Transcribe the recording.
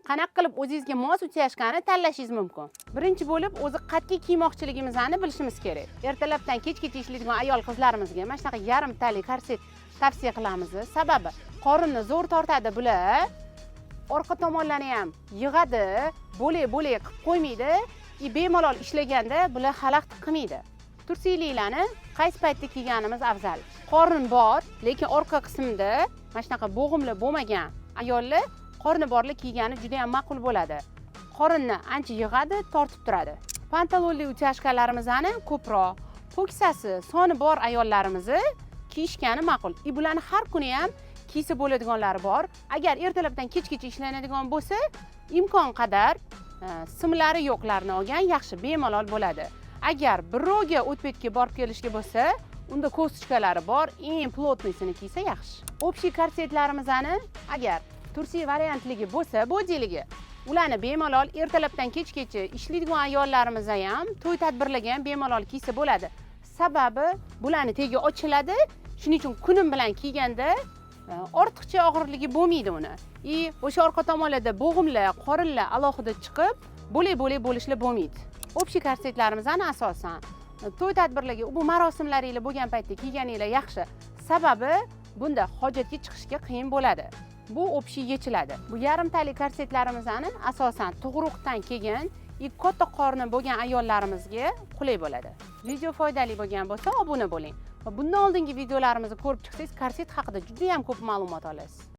qanaqa qilib o'zingizga mos uchashkani tanlashingiz mumkin. Birinchi bo'lib o'zi qat'iy kiymoqchiligimizni bilishimiz kerak. Ertalabdan kechgacha ishlaydigan ayol qizlarimizga mana shunaqa yarimtalik korset tavsiya qilamiz. Sababi qorinni zo'r tortadi bular. Orqa tomonlarni ham yig'adi, bo'lak qilib qo'ymaydi. Bemalol ishlaganda bular xalaqit qilmaydi. Tursiyliklarni qaysi paytda kiyganimiz afzal. Qorin bor, lekin orqa qismida mana shunaqa bo'g'imli bo'lmagan ayollar qorni borlar kiygani juda ham ma'qul bo'ladi. Qorinni ancha yig'adi, tortib turadi. Pantalonli uchashkalarimizni ko'proq po'ksasi soni bor ayollarimizni kiyishgani ma'qul. Bularni har kuni ham kiysa bo'ladiganlari bor. Agar ertalabdan kechgacha ishlanadigan bo'lsa, imkon qadar simlari yo'qlarni olgan yaxshi, bemalol bo'ladi. Agar birovga o'tbetga borib kelishga bo'lsa, unda ko'stichkalari bor, eng plotniysini kiysa yaxshi. Общий korsetlarimizni agar tursiy variantligi bo'lsa, bodiligi, ularni bemalol ertalabdan kechgacha ishlaydigan ayollarimiz ham to'y tadbirlarga ham bemalol kiysa bo'ladi. Sababi bularni tegi ochiladi, shuning uchun kunim bilan kiyganda ortiqcha og'irligi bo'lmaydi uni. O'sha orqa tomonlarda bo'g'imlar, qorinlar alohida chiqib, bo'lak bo'lishlar bo'lmaydi. Общий korsetlarimizni asosan to'y tadbirlarga, bu marosimlaringlar bo'lgan paytda kiyganinglar yaxshi. Sababi bunda hojatga chiqishga qiyin bo'ladi. Bu общий yechiladi. Bu yarimtalik korsetlarimizni asosan tug'ruqdan keyin katta qorni bo'lgan ayollarimizga qulay bo'ladi. Video foydali bo'lgan bo'lsa, obuna bo'ling. Va bundan oldingi videolarimizni ko'rib chiqsangiz, korset haqida juda ham ko'p ma'lumot olasiz.